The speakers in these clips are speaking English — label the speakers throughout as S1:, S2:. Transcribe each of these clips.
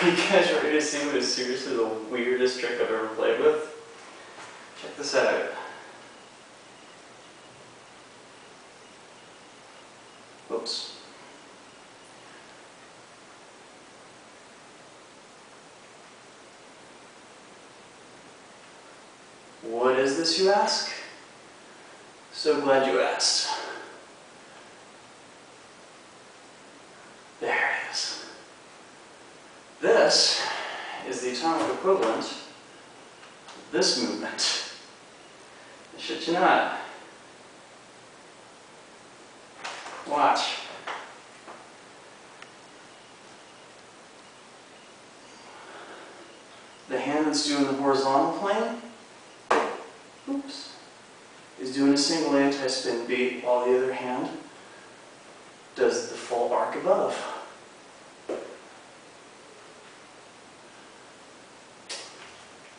S1: you guys ready to see what is seriously the weirdest trick I've ever played with? Check this out. Whoops. What is this, you ask? So glad you asked. There it is. This is the atomic equivalent of this movement. I shit you not. Watch. The hand that's doing the horizontal plane, oops, is doing a single anti-spin beat, while the other hand does the full arc above.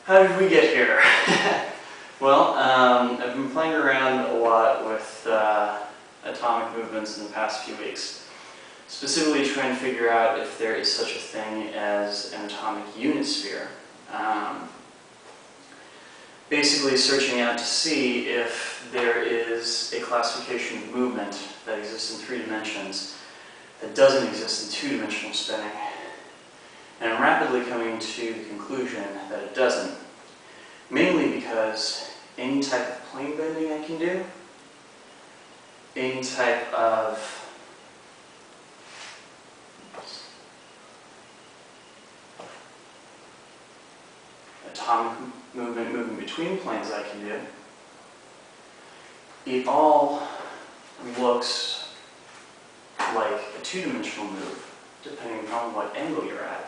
S1: How did we get here? Well, I've been playing around a lot with atomic movements in the past few weeks, specifically trying to figure out if there is such a thing as an atomic unit sphere. Basically searching out to see if there is a classification of movement that exists in 3 dimensions that doesn't exist in 2-dimensional spinning. And I'm rapidly coming to the conclusion that it doesn't, mainly because any type of plane bending I can do, any type of atomic movement moving between planes I can do, it all looks like a 2-dimensional move, depending on what angle you're at.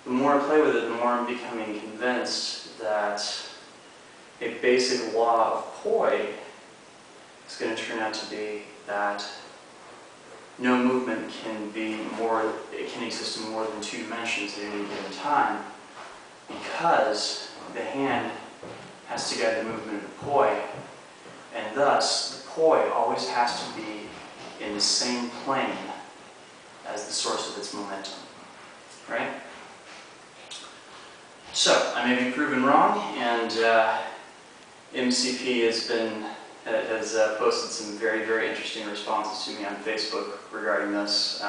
S1: The more I play with it, the more I'm becoming convinced that a basic law of poi is going to turn out to be that no movement can exist in more than 2 dimensions at any given time, because the hand has to guide the movement of the poi, and thus the poi always has to be in the same plane as the source of its momentum, right? So, I may be proven wrong, and MCP has posted some very, very interesting responses to me on Facebook regarding this,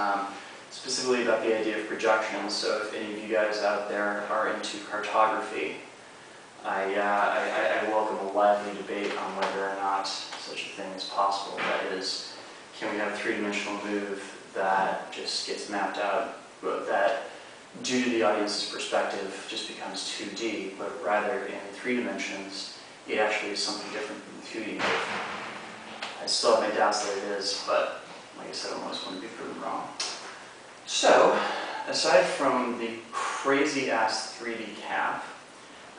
S1: specifically about the idea of projection. So if any of you guys out there are into cartography, I welcome a lively debate on whether or not such a thing is possible. That is, can we have a 3-dimensional move that just gets mapped out, but that, due to the audience's perspective, just becomes 2D, but rather in 3 dimensions, it actually is something different from the 2D move. I still have my doubts that it is, but like I said, I always want to be proven wrong. So, aside from the crazy-ass 3D cap,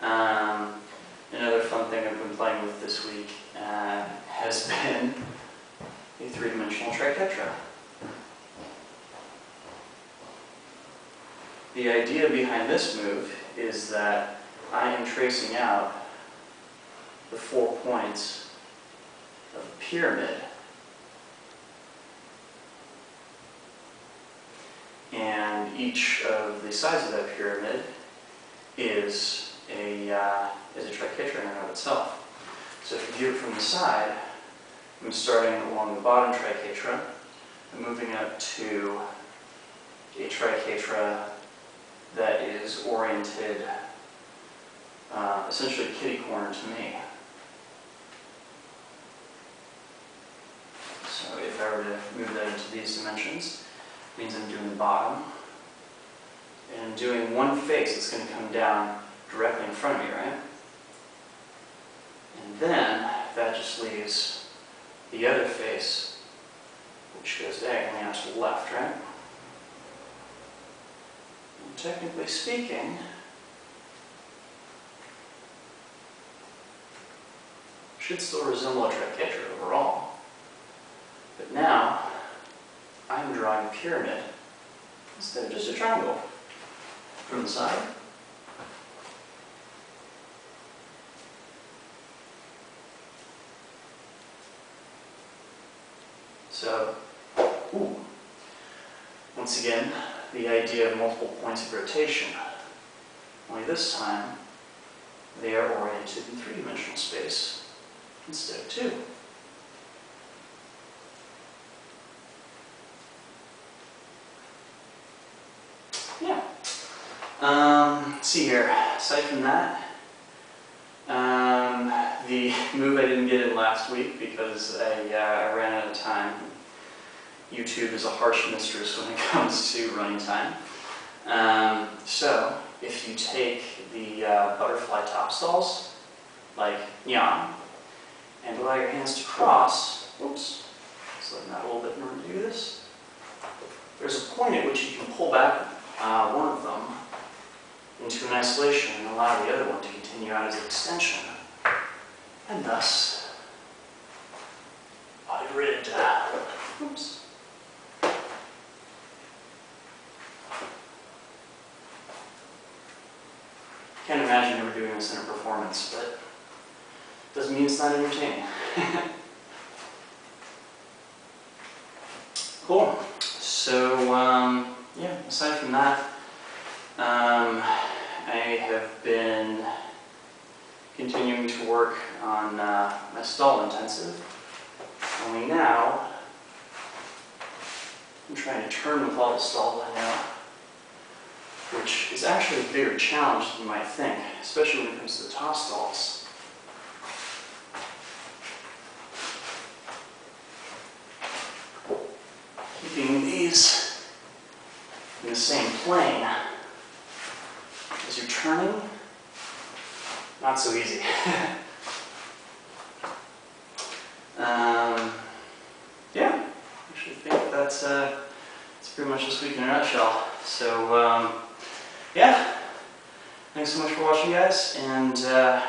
S1: another fun thing I've been playing with this week has been a 3-dimensional triquetra. The idea behind this move is that I am tracing out the 4 points of a pyramid, and each of the sides of that pyramid is a triquetra in and of itself. So if you view it from the side, I'm starting along the bottom triquetra and moving up to a triquetra that is oriented essentially kitty corner to me. So if I were to move that into these dimensions, it means I'm doing the bottom, and I'm doing one face that's going to come down directly in front of me, right? And then that just leaves the other face, which goes diagonally out to the left, right? And technically speaking, should still resemble a triquetra overall. But now, I'm drawing a pyramid instead of just a triangle from the side. So, once again, the idea of multiple points of rotation, only this time they are oriented in three-dimensional space instead of two. Yeah. Let's see here. Aside from that, the move I didn't get in last week because I ran out of time. YouTube is a harsh mistress when it comes to running time. So if you take the butterfly top stalls, like yan, and allow your hands to cross, oops, just letting that a little bit in order to do this, there's a point at which you can pull back one of them into an isolation and allow the other one to continue out as an extension. And thus, body rid. Oops. Can't imagine ever doing this in a performance, but doesn't mean it's not entertaining. Cool. So, yeah, aside from that, I have been continuing to work on my stall intensive. Only now, I'm trying to turn with all the stalls I know, which is actually a bigger challenge than you might think, especially when it comes to the top stalls. Keeping these in the same plane as you're turning, not so easy. Yeah, I actually think that's pretty much this week in a nutshell. So, yeah, thanks so much for watching, guys. And,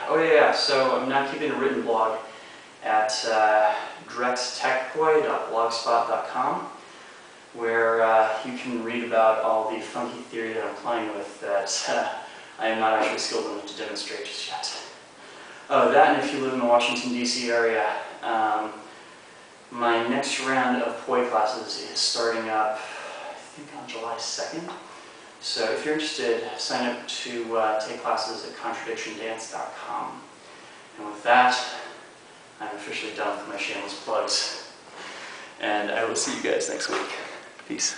S1: oh yeah, so I'm now keeping a written blog at drextechboy.blogspot.com, where you can read about all the funky theory that I'm playing with that I am not actually skilled enough to demonstrate just yet. Oh, that, and if you live in the Washington, D.C. area, my next round of poi classes is starting up, I think, on July 2nd. So if you're interested, sign up to take classes at contradictiondance.com. And with that, I'm officially done with my shameless plugs. And I will see you guys next week. Peace.